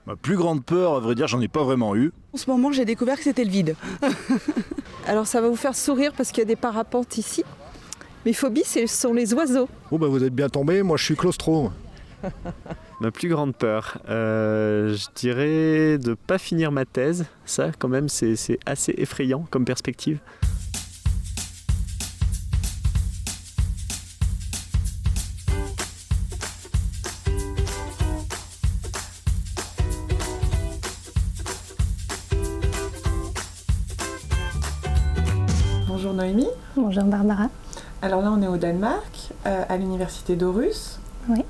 Ma plus grande peur, à vrai dire, j'en ai pas vraiment eu. En ce moment, j'ai découvert que c'était le vide. Alors ça va vous faire sourire parce qu'il y a des parapentes ici. Mes phobies, ce sont les oiseaux. Oh bah vous êtes bien tombé, moi je suis claustro. Ma plus grande peur, je dirais de pas finir ma thèse. Ça, quand même, c'est assez effrayant comme perspective. Bonjour Noémie. Bonjour Barbara. Alors là on est au Danemark, à l'université d'Aarhus. Oui.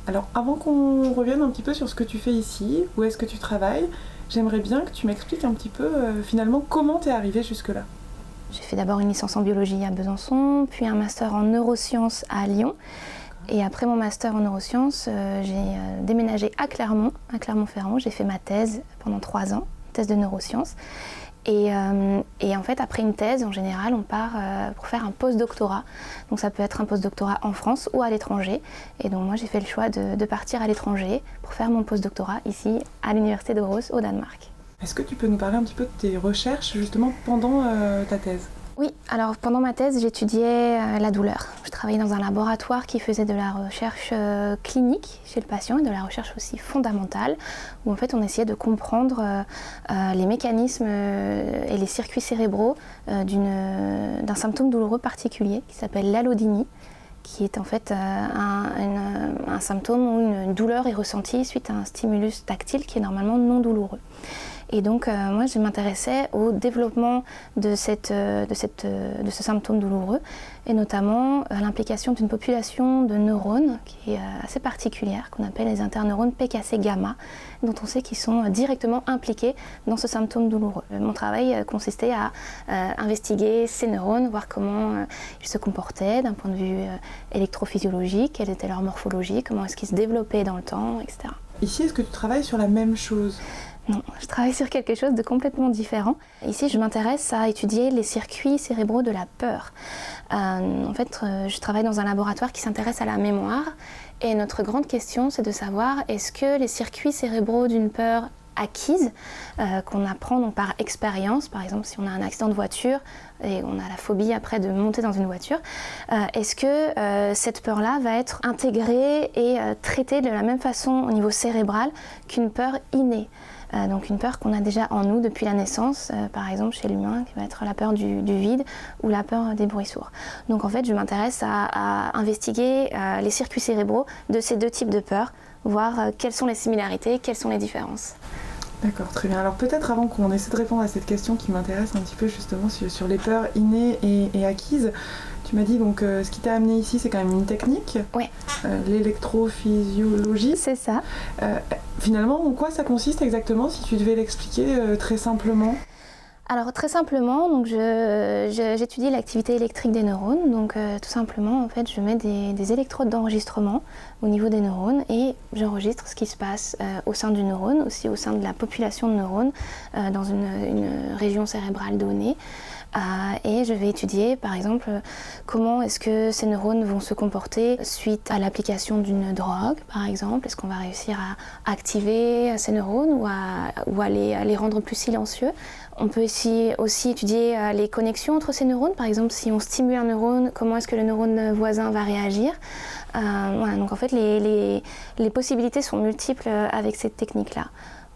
Alors avant qu'on revienne un petit peu sur ce que tu fais ici, où est-ce que tu travailles, j'aimerais bien que tu m'expliques un petit peu finalement comment tu es arrivée jusque-là. J'ai fait d'abord une licence en biologie à Besançon, puis un master en neurosciences à Lyon. Et après mon master en neurosciences, j'ai déménagé à Clermont-Ferrand. J'ai fait ma thèse pendant 3 ans, thèse de neurosciences. Et en fait, après une thèse, en général, on part pour faire un post-doctorat. Donc ça peut être un post-doctorat en France ou à l'étranger. Et donc moi, j'ai fait le choix de partir à l'étranger pour faire mon post-doctorat ici à l'université d'Aarhus au Danemark. Est-ce que tu peux nous parler un petit peu de tes recherches justement pendant ta thèse ? Oui, alors pendant ma thèse, j'étudiais la douleur. Je travaillais dans un laboratoire qui faisait de la recherche clinique chez le patient et de la recherche aussi fondamentale, où en fait on essayait de comprendre les mécanismes et les circuits cérébraux d'un symptôme douloureux particulier qui s'appelle l'allodynie, qui est en fait un symptôme où une douleur est ressentie suite à un stimulus tactile qui est normalement non douloureux. Et donc moi je m'intéressais au développement de ce symptôme douloureux et notamment à l'implication d'une population de neurones qui est assez particulière, qu'on appelle les interneurones PKC gamma, dont on sait qu'ils sont directement impliqués dans ce symptôme douloureux. Mon travail consistait à investiguer ces neurones, voir comment ils se comportaient d'un point de vue électrophysiologique, quelle était leur morphologie, comment est-ce qu'ils se développaient dans le temps, etc. Ici, est-ce que tu travailles sur la même chose ? Non, je travaille sur quelque chose de complètement différent. Ici, je m'intéresse à étudier les circuits cérébraux de la peur. En fait, je travaille dans un laboratoire qui s'intéresse à la mémoire. Et notre grande question, c'est de savoir est-ce que les circuits cérébraux d'une peur acquise, qu'on apprend donc par expérience, par exemple si on a un accident de voiture et on a la phobie après de monter dans une voiture, est-ce que cette peur-là va être intégrée et traitée de la même façon au niveau cérébral qu'une peur innée ? Donc une peur qu'on a déjà en nous depuis la naissance, par exemple chez l'humain, qui va être la peur du vide ou la peur des bruits sourds. Donc en fait, je m'intéresse à investiguer les circuits cérébraux de ces deux types de peurs, voir quelles sont les similarités, quelles sont les différences. D'accord, très bien. Alors peut-être avant qu'on essaie de répondre à cette question qui m'intéresse un petit peu justement sur les peurs innées et acquises, tu m'as dit donc ce qui t'a amené ici, c'est quand même une technique. Oui. L'électrophysiologie. C'est ça. Finalement, en quoi ça consiste exactement, si tu devais l'expliquer très simplement ? Alors très simplement, donc j'étudie l'activité électrique des neurones. Donc tout simplement, en fait, je mets des électrodes d'enregistrement au niveau des neurones et j'enregistre ce qui se passe au sein du neurone, aussi au sein de la population de neurones dans une région cérébrale donnée. Et je vais étudier par exemple comment est-ce que ces neurones vont se comporter suite à l'application d'une drogue par exemple. Est-ce qu'on va réussir à activer ces neurones ou à les rendre plus silencieux. On peut aussi étudier les connexions entre ces neurones. Par exemple, si on stimule un neurone, comment est-ce que le neurone voisin va réagir. Voilà, donc en fait les possibilités sont multiples avec cette technique-là.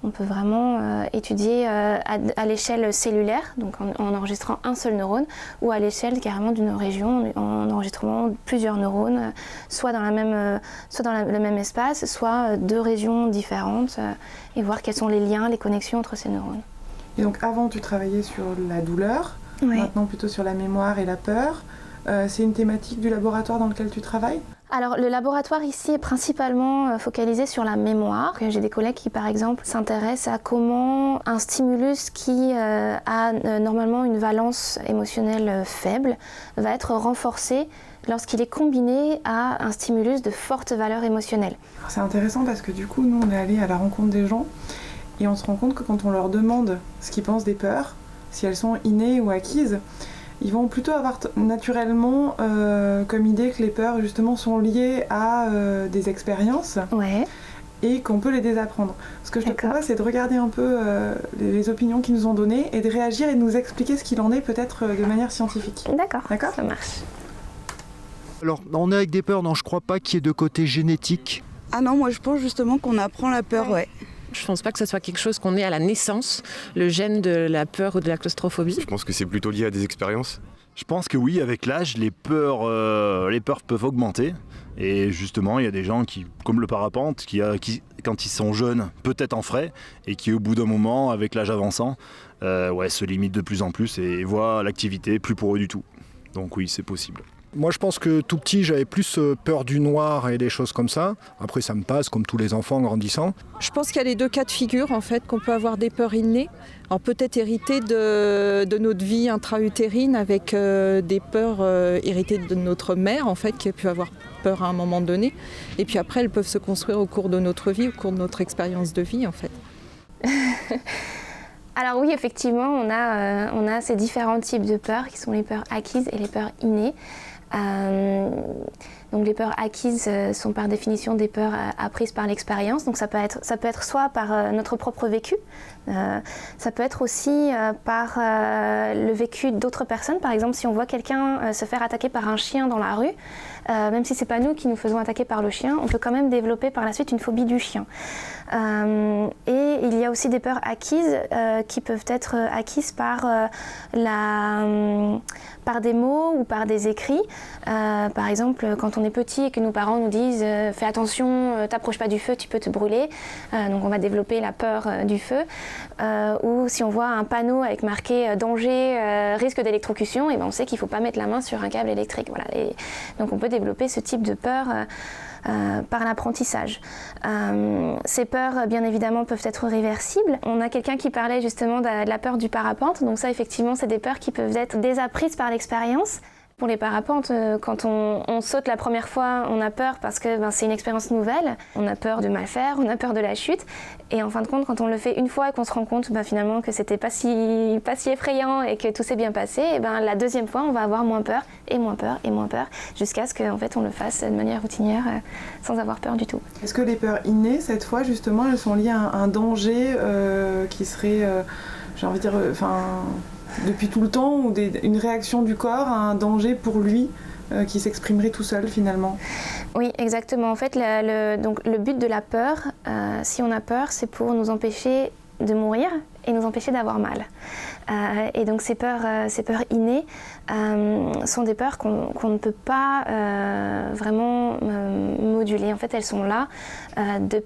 On peut vraiment étudier à l'échelle cellulaire, donc en enregistrant un seul neurone, ou à l'échelle carrément d'une région, en enregistrant plusieurs neurones, soit dans le même espace, soit deux régions différentes, et voir quels sont les liens, les connexions entre ces neurones. Et donc avant, tu travaillais sur la douleur, oui. Maintenant plutôt sur la mémoire et la peur. C'est une thématique du laboratoire dans lequel tu travailles ? Alors le laboratoire ici est principalement focalisé sur la mémoire. J'ai des collègues qui par exemple s'intéressent à comment un stimulus qui a normalement une valence émotionnelle faible va être renforcé lorsqu'il est combiné à un stimulus de forte valeur émotionnelle. Alors, c'est intéressant parce que du coup nous on est allé à la rencontre des gens et on se rend compte que quand on leur demande ce qu'ils pensent des peurs, si elles sont innées ou acquises, ils vont plutôt avoir naturellement comme idée que les peurs justement sont liées à des expériences. Ouais. et qu'on peut les désapprendre. Ce que je te D'accord. propose, c'est de regarder un peu les opinions qu'ils nous ont données et de réagir et de nous expliquer ce qu'il en est peut-être de manière scientifique. D'accord, D'accord. ça marche. Alors, on est avec des peurs, non, je crois pas qu'il y ait de côté génétique. Ah non, moi je pense justement qu'on apprend la peur, ouais. Je pense pas que ce soit quelque chose qu'on ait à la naissance, le gène de la peur ou de la claustrophobie. Je pense que c'est plutôt lié à des expériences. Je pense que oui, avec l'âge, les peurs peuvent augmenter. Et justement, il y a des gens qui, comme le parapente, qui quand ils sont jeunes, peut-être en feraient, et qui au bout d'un moment, avec l'âge avançant, se limitent de plus en plus et voient l'activité plus pour eux du tout. Donc oui, c'est possible. Moi, je pense que tout petit, j'avais plus peur du noir et des choses comme ça. Après, ça me passe, comme tous les enfants grandissant. Je pense qu'il y a les deux cas de figure, en fait, qu'on peut avoir des peurs innées. Alors peut-être héritées de notre vie intra-utérine, avec des peurs héritées de notre mère, en fait, qui a pu avoir peur à un moment donné. Et puis après, elles peuvent se construire au cours de notre vie, au cours de notre expérience de vie, en fait. Alors oui, effectivement, on a ces différents types de peurs qui sont les peurs acquises et les peurs innées. Donc les peurs acquises sont par définition des peurs apprises par l'expérience. Donc ça peut être soit par notre propre vécu, ça peut être aussi par le vécu d'autres personnes. Par exemple, si on voit quelqu'un se faire attaquer par un chien dans la rue, même si c'est pas nous qui nous faisons attaquer par le chien, on peut quand même développer par la suite une phobie du chien. Et il y a aussi des peurs acquises qui peuvent être acquises par des mots ou par des écrits. Par exemple, quand on est petit et que nos parents nous disent fais attention, t'approche pas du feu, tu peux te brûler. Donc on va développer la peur du feu. Ou si on voit un panneau avec marqué danger, risque d'électrocution, et ben on sait qu'il ne faut pas mettre la main sur un câble électrique. Voilà. Et donc on peut développer ce type de peur par l'apprentissage. Ces peurs, bien évidemment, peuvent être réversibles. On a quelqu'un qui parlait justement de la peur du parapente. Donc ça, effectivement, c'est des peurs qui peuvent être désapprises par l'expérience. Pour les parapentes, quand on saute la première fois, on a peur parce que c'est une expérience nouvelle. On a peur de mal faire, on a peur de la chute. Et en fin de compte, quand on le fait une fois et qu'on se rend compte finalement que c'était pas si effrayant et que tout s'est bien passé, et la deuxième fois, on va avoir moins peur et moins peur et moins peur, jusqu'à ce qu'en fait on le fasse de manière routinière sans avoir peur du tout. Est-ce que les peurs innées, cette fois, justement, elles sont liées à un danger qui serait, j'ai envie de dire, depuis tout le temps, ou une réaction du corps à un danger pour lui qui s'exprimerait tout seul finalement? Oui, exactement. En fait, le but de la peur, si on a peur, c'est pour nous empêcher de mourir et nous empêcher d'avoir mal. Et donc ces peurs innées sont des peurs qu'on ne peut pas vraiment moduler. En fait, elles sont là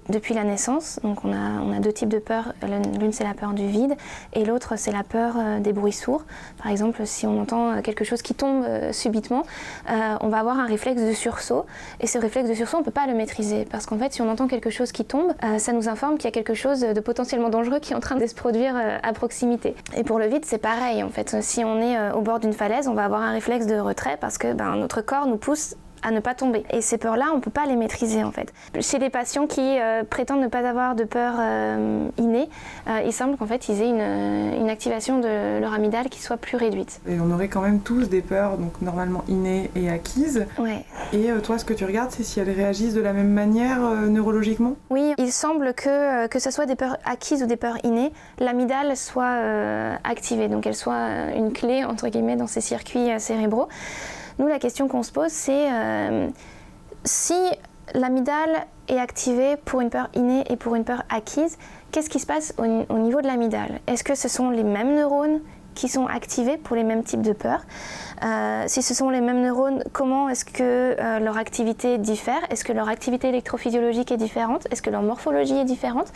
depuis la naissance. Donc on a deux types de peurs. L'une, c'est la peur du vide, et l'autre, c'est la peur des bruits sourds. Par exemple, si on entend quelque chose qui tombe subitement, on va avoir un réflexe de sursaut. Et ce réflexe de sursaut, on ne peut pas le maîtriser. Parce qu'en fait, si on entend quelque chose qui tombe, ça nous informe qu'il y a quelque chose de potentiellement dangereux qui est en train de se produire à proximité. Et pour le vide, c'est pareil. En fait, si on est au bord d'une falaise, on va avoir un réflexe de retrait parce que notre corps nous pousse à ne pas tomber. Et ces peurs-là, on ne peut pas les maîtriser en fait. Chez les patients qui prétendent ne pas avoir de peur innée, il semble qu'en fait ils aient une activation de leur amygdale qui soit plus réduite. Et on aurait quand même tous des peurs, donc normalement innées et acquises. Ouais. Et toi, ce que tu regardes, c'est si elles réagissent de la même manière neurologiquement? Oui, il semble que ce soit des peurs acquises ou des peurs innées, l'amygdale soit activée, donc elle soit une clé entre guillemets dans ces circuits cérébraux. Nous, la question qu'on se pose, c'est si l'amygdale est activée pour une peur innée et pour une peur acquise, qu'est-ce qui se passe au niveau de l'amygdale? Est-ce que ce sont les mêmes neurones qui sont activés pour les mêmes types de peurs? Si ce sont les mêmes neurones, comment est-ce que leur activité diffère? Est-ce que leur activité électrophysiologique est différente? Est-ce que leur morphologie est différente?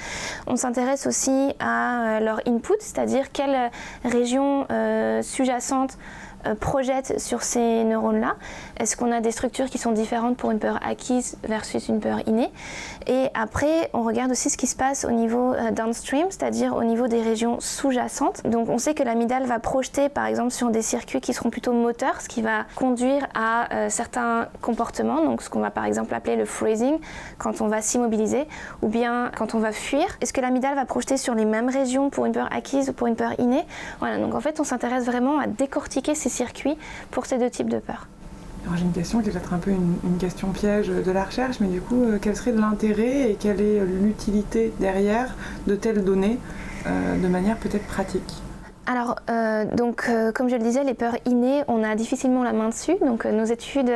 On s'intéresse aussi à leur input, c'est-à-dire quelle région sous-jacente projette sur ces neurones-là. Est-ce qu'on a des structures qui sont différentes pour une peur acquise versus une peur innée? Et après, on regarde aussi ce qui se passe au niveau downstream, c'est-à-dire au niveau des régions sous-jacentes. Donc on sait que l'amygdale va projeter par exemple sur des circuits qui seront plutôt moteurs, ce qui va conduire à certains comportements, donc ce qu'on va par exemple appeler le freezing, quand on va s'immobiliser, ou bien quand on va fuir. Est-ce que l'amygdale va projeter sur les mêmes régions pour une peur acquise ou pour une peur innée? Voilà, donc en fait on s'intéresse vraiment à décortiquer ces circuits pour ces deux types de peurs. Alors j'ai une question qui est peut-être un peu une question piège de la recherche, mais du coup, quel serait l'intérêt et quelle est l'utilité derrière de telles données de manière peut-être pratique ? Alors, comme je le disais, les peurs innées, on a difficilement la main dessus. Donc, nos études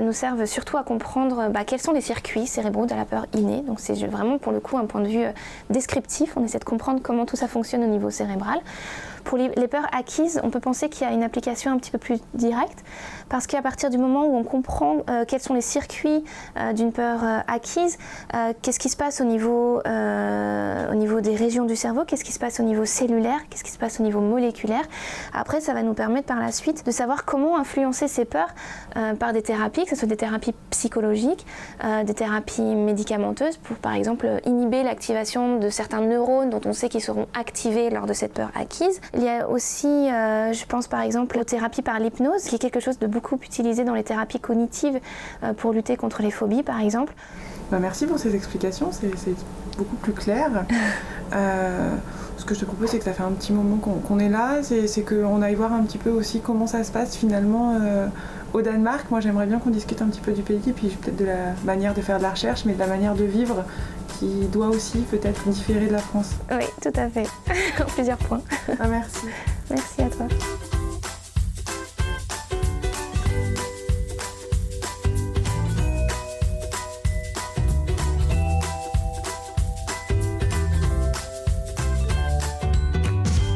nous servent surtout à comprendre quels sont les circuits cérébraux de la peur innée. Donc, c'est vraiment pour le coup un point de vue descriptif. On essaie de comprendre comment tout ça fonctionne au niveau cérébral. Pour les peurs acquises, on peut penser qu'il y a une application un petit peu plus directe, parce qu'à partir du moment où on comprend quels sont les circuits d'une peur acquise, qu'est-ce qui se passe au niveau des régions du cerveau, qu'est-ce qui se passe au niveau cellulaire, qu'est-ce qui se passe au niveau moléculaire. Après, ça va nous permettre par la suite de savoir comment influencer ces peurs par des thérapies, que ce soit des thérapies psychologiques, des thérapies médicamenteuses, pour par exemple inhiber l'activation de certains neurones dont on sait qu'ils seront activés lors de cette peur acquise. Il y a aussi, je pense par exemple aux thérapies par l'hypnose, qui est quelque chose de beaucoup utilisé dans les thérapies cognitives pour lutter contre les phobies par exemple. Merci pour ces explications, c'est beaucoup plus clair. Ce que je te propose, c'est que ça fait un petit moment qu'on est là, c'est qu'on aille voir un petit peu aussi comment ça se passe finalement au Danemark. Moi j'aimerais bien qu'on discute un petit peu du pays, et puis peut-être de la manière de faire de la recherche, mais de la manière de vivre qui doit aussi peut-être différer de la France. Oui, tout à fait. En plusieurs points. Merci. Merci à toi.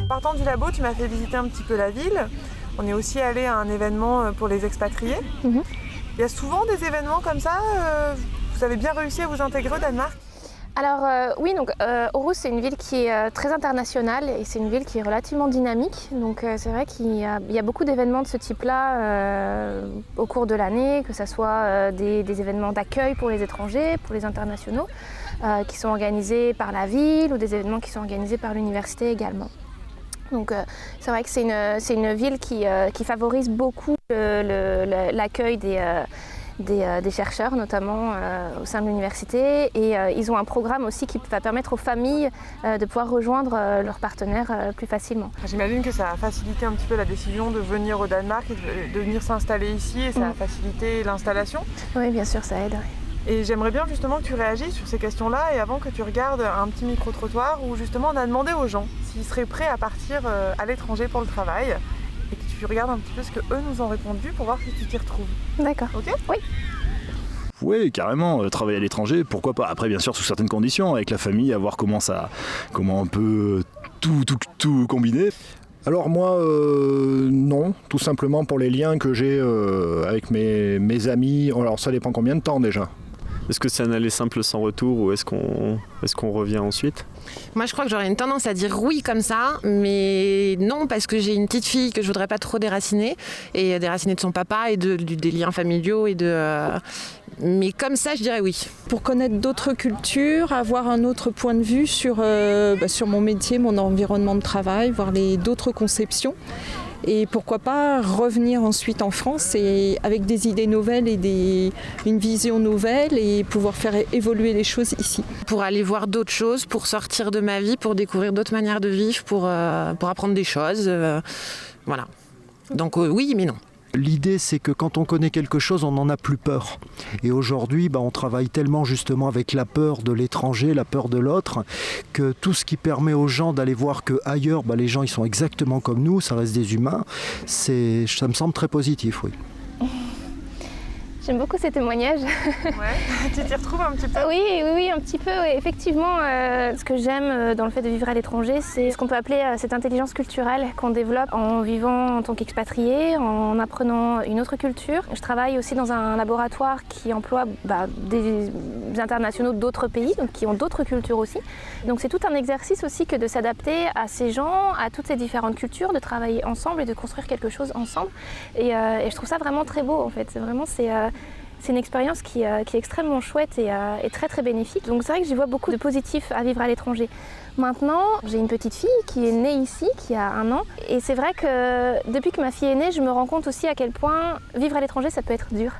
Partant du labo, tu m'as fait visiter un petit peu la ville. On est aussi allé à un événement pour les expatriés. Il y a souvent des événements comme ça. Vous avez bien réussi à vous intégrer au Danemark ? Alors oui, donc Aarhus c'est une ville qui est très internationale et c'est une ville qui est relativement dynamique. Donc c'est vrai qu'il y a beaucoup d'événements de ce type-là au cours de l'année, que ce soit des événements d'accueil pour les étrangers, pour les internationaux, qui sont organisés par la ville, ou des événements qui sont organisés par l'université également. Donc c'est vrai que c'est une ville qui favorise beaucoup l'accueil des chercheurs, notamment au sein de l'université. Et ils ont un programme aussi qui va permettre aux familles de pouvoir rejoindre leurs partenaires plus facilement. J'imagine que ça a facilité un petit peu la décision de venir au Danemark et de venir s'installer ici, et ça a facilité l'installation. Oui, bien sûr, ça aide. Et j'aimerais bien justement que tu réagisses sur ces questions-là, et avant que tu regardes un petit micro-trottoir où justement on a demandé aux gens s'ils seraient prêts à partir à l'étranger pour le travail, et que tu regardes un petit peu ce que eux nous ont répondu pour voir si tu t'y retrouves. D'accord. Ok ? Oui. Oui, carrément, travailler à l'étranger, pourquoi pas. Après, bien sûr, sous certaines conditions, avec la famille, à voir comment on peut tout combiner. Alors moi, non, tout simplement pour les liens que j'ai avec mes amis. Alors ça dépend combien de temps déjà. Est-ce que c'est un aller simple sans retour, ou est-ce qu'on revient ensuite ? Moi, je crois que j'aurais une tendance à dire oui comme ça, mais non, parce que j'ai une petite fille que je voudrais pas trop déraciner, et déraciner de son papa et des liens familiaux mais comme ça, je dirais oui. Pour connaître d'autres cultures, avoir un autre point de vue sur mon métier, mon environnement de travail, voir d'autres conceptions. Et pourquoi pas revenir ensuite en France avec des idées nouvelles et une vision nouvelle, et pouvoir faire évoluer les choses ici. Pour aller voir d'autres choses, pour sortir de ma vie, pour découvrir d'autres manières de vivre, pour apprendre des choses. Voilà. Donc oui, mais non. L'idée, c'est que quand on connaît quelque chose, on n'en a plus peur. Et aujourd'hui, on travaille tellement justement avec la peur de l'étranger, la peur de l'autre, que tout ce qui permet aux gens d'aller voir qu'ailleurs, les gens ils sont exactement comme nous, ça reste des humains, ça me semble très positif, oui. J'aime beaucoup ces témoignages. Ouais, tu t'y retrouves un petit peu ? Oui, un petit peu. Oui. Effectivement, ce que j'aime dans le fait de vivre à l'étranger, c'est ce qu'on peut appeler cette intelligence culturelle qu'on développe en vivant en tant qu'expatrié, en apprenant une autre culture. Je travaille aussi dans un laboratoire qui emploie des internationaux d'autres pays, donc qui ont d'autres cultures aussi. Donc c'est tout un exercice aussi que de s'adapter à ces gens, à toutes ces différentes cultures, de travailler ensemble et de construire quelque chose ensemble. Et je trouve ça vraiment très beau en fait. C'est une expérience qui est extrêmement chouette et très très bénéfique. Donc c'est vrai que j'y vois beaucoup de positifs à vivre à l'étranger. Maintenant, j'ai une petite fille qui est née ici, qui a 1 an. Et c'est vrai que depuis que ma fille est née, je me rends compte aussi à quel point vivre à l'étranger, ça peut être dur.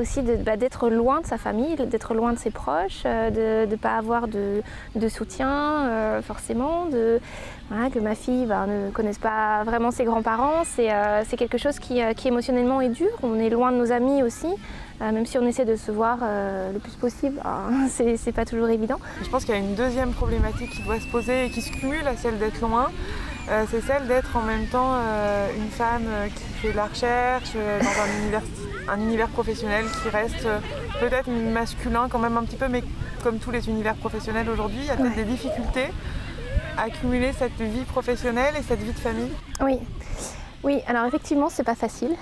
aussi d'être loin de sa famille, d'être loin de ses proches, de ne pas avoir de soutien forcément, que ma fille ne connaisse pas vraiment ses grands-parents. C'est quelque chose qui émotionnellement est dur. On est loin de nos amis aussi, même si on essaie de se voir le plus possible, c'est pas toujours évident. Je pense qu'il y a une deuxième problématique qui doit se poser et qui se cumule à celle d'être loin. C'est celle d'être en même temps une femme qui fait de la recherche dans un univers professionnel qui reste peut-être masculin quand même un petit peu, mais comme tous les univers professionnels aujourd'hui, il y a peut-être des difficultés à cumuler cette vie professionnelle et cette vie de famille. Oui, alors effectivement, c'est pas facile.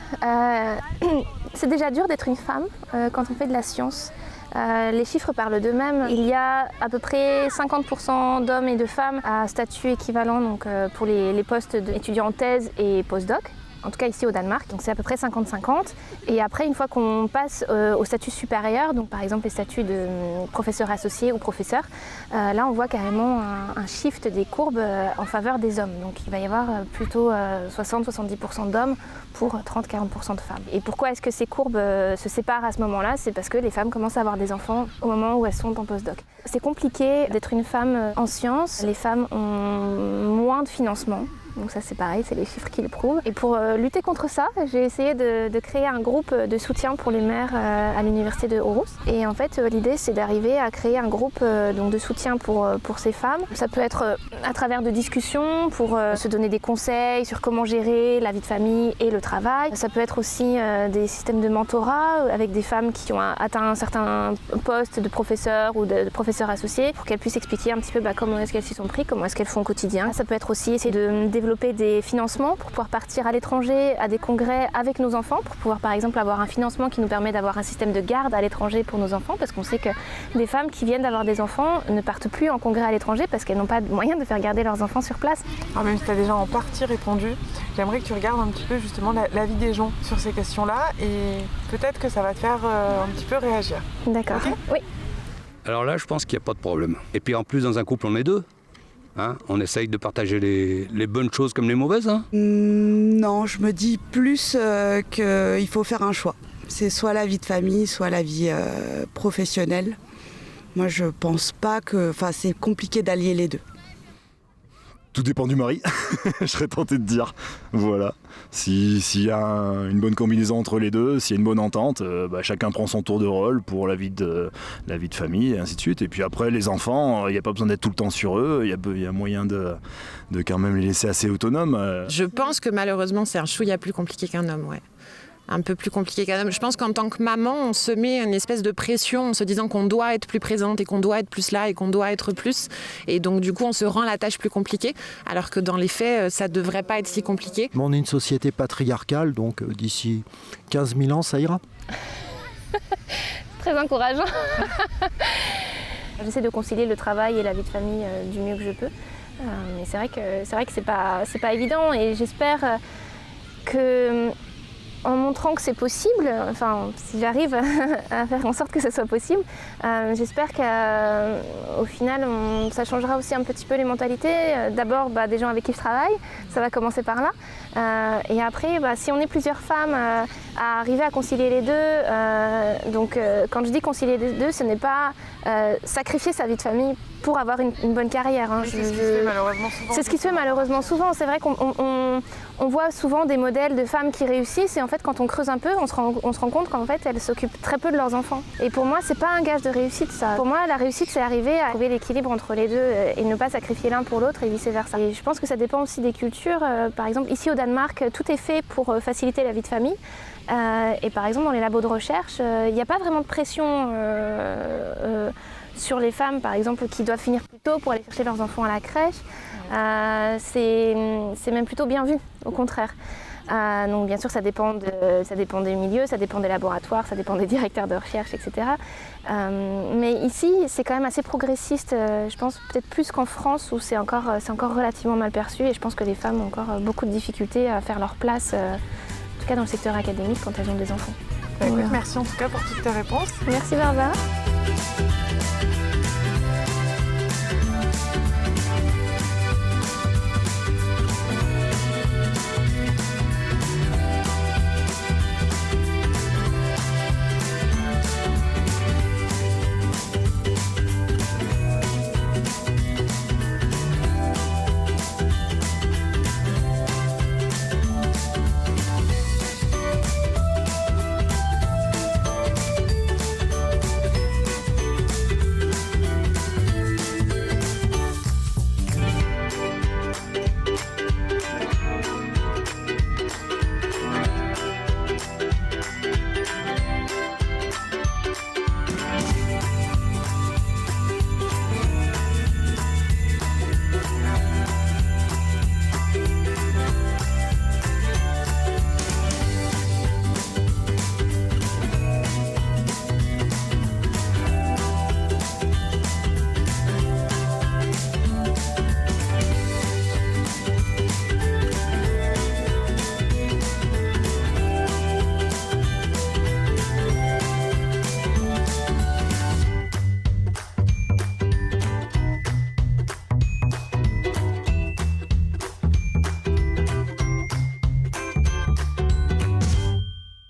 C'est déjà dur d'être une femme quand on fait de la science. Les chiffres parlent d'eux-mêmes. Il y a à peu près 50% d'hommes et de femmes à statut équivalent donc, pour les postes d'étudiants en thèse et post-doc. En tout cas ici au Danemark, donc c'est à peu près 50-50. Et après, une fois qu'on passe au statut supérieur, donc par exemple les statuts de professeur associé ou professeur, là on voit carrément un shift des courbes en faveur des hommes. Donc il va y avoir plutôt 60-70% d'hommes pour 30-40% de femmes. Et pourquoi est-ce que ces courbes se séparent à ce moment-là? C'est parce que les femmes commencent à avoir des enfants au moment où elles sont en postdoc. C'est compliqué d'être une femme en sciences. Les femmes ont moins de financement. Donc ça c'est pareil, c'est les chiffres qui le prouvent. Et pour lutter contre ça, j'ai essayé de créer un groupe de soutien pour les mères à l'université de Aarhus. Et en fait l'idée c'est d'arriver à créer un groupe donc de soutien pour ces femmes. Ça peut être à travers de discussions pour se donner des conseils sur comment gérer la vie de famille et le travail. Ça peut être aussi des systèmes de mentorat avec des femmes qui ont atteint un certain poste de professeur ou de professeur associé pour qu'elles puissent expliquer un petit peu comment est-ce qu'elles s'y sont pris, comment est-ce qu'elles font au quotidien. Ça peut être aussi essayer de développer des financements pour pouvoir partir à l'étranger à des congrès avec nos enfants, pour pouvoir par exemple avoir un financement qui nous permet d'avoir un système de garde à l'étranger pour nos enfants, parce qu'on sait que des femmes qui viennent d'avoir des enfants ne partent plus en congrès à l'étranger parce qu'elles n'ont pas de moyen de faire garder leurs enfants sur place. Alors même si tu as déjà en partie répondu, j'aimerais que tu regardes un petit peu justement la vie des gens sur ces questions-là et peut-être que ça va te faire un petit peu réagir. D'accord, okay. Oui. Alors là, je pense qu'il n'y a pas de problème. Et puis en plus, dans un couple, on est deux. On essaye de partager les bonnes choses comme les mauvaises. Non, je me dis plus qu'il faut faire un choix. C'est soit la vie de famille, soit la vie professionnelle. Moi, je pense pas que... Enfin, c'est compliqué d'allier les deux. Tout dépend du mari, je serais tenté de dire. Voilà. S'il y a une bonne combinaison entre les deux, s'il y a une bonne entente, chacun prend son tour de rôle pour la vie de famille et ainsi de suite. Et puis après, les enfants, il n'y a pas besoin d'être tout le temps sur eux. Il y a moyen de quand même les laisser assez autonomes. Je pense que malheureusement, c'est un chouïa plus compliqué qu'un homme, ouais. Un peu plus compliqué qu'un homme. Je pense qu'en tant que maman, on se met une espèce de pression en se disant qu'on doit être plus présente et qu'on doit être plus là et qu'on doit être plus. Et donc du coup, on se rend la tâche plus compliquée, alors que dans les faits, ça ne devrait pas être si compliqué. Mais on est une société patriarcale, donc d'ici 15 000 ans, ça ira. Très encourageant. J'essaie de concilier le travail et la vie de famille du mieux que je peux. Mais c'est vrai que c'est pas évident et j'espère que... En montrant que c'est possible, enfin si j'arrive à faire en sorte que ce soit possible, j'espère qu'au final ça changera aussi un petit peu les mentalités. D'abord des gens avec qui je travaille, ça va commencer par là. Et après, si on est plusieurs femmes à arriver à concilier les deux, donc quand je dis concilier les deux, ce n'est pas sacrifier sa vie de famille pour avoir une bonne carrière. Oui, c'est ce qui se fait malheureusement souvent. C'est ce qui se fait malheureusement souvent. C'est vrai qu'on voit souvent des modèles de femmes qui réussissent et en fait quand on creuse un peu, on se rend compte qu'en fait elles s'occupent très peu de leurs enfants. Et pour moi, c'est pas un gage de réussite ça. Pour moi, la réussite, c'est arriver à trouver l'équilibre entre les deux et ne pas sacrifier l'un pour l'autre et vice-versa. Et je pense que ça dépend aussi des cultures. Par exemple, ici au Danemark, tout est fait pour faciliter la vie de famille. Et par exemple, dans les labos de recherche, il n'y a pas vraiment de pression sur les femmes, par exemple, qui doivent finir plus tôt pour aller chercher leurs enfants à la crèche. C'est même plutôt bien vu, au contraire. Donc bien sûr, ça dépend des milieux, ça dépend des laboratoires, ça dépend des directeurs de recherche, etc. Mais ici, c'est quand même assez progressiste. Je pense peut-être plus qu'en France, où c'est encore relativement mal perçu. Et je pense que les femmes ont encore beaucoup de difficultés à faire leur place, en tout cas dans le secteur académique, quand elles ont des enfants. Écoute, merci en tout cas pour toutes tes réponses. Merci Barbara.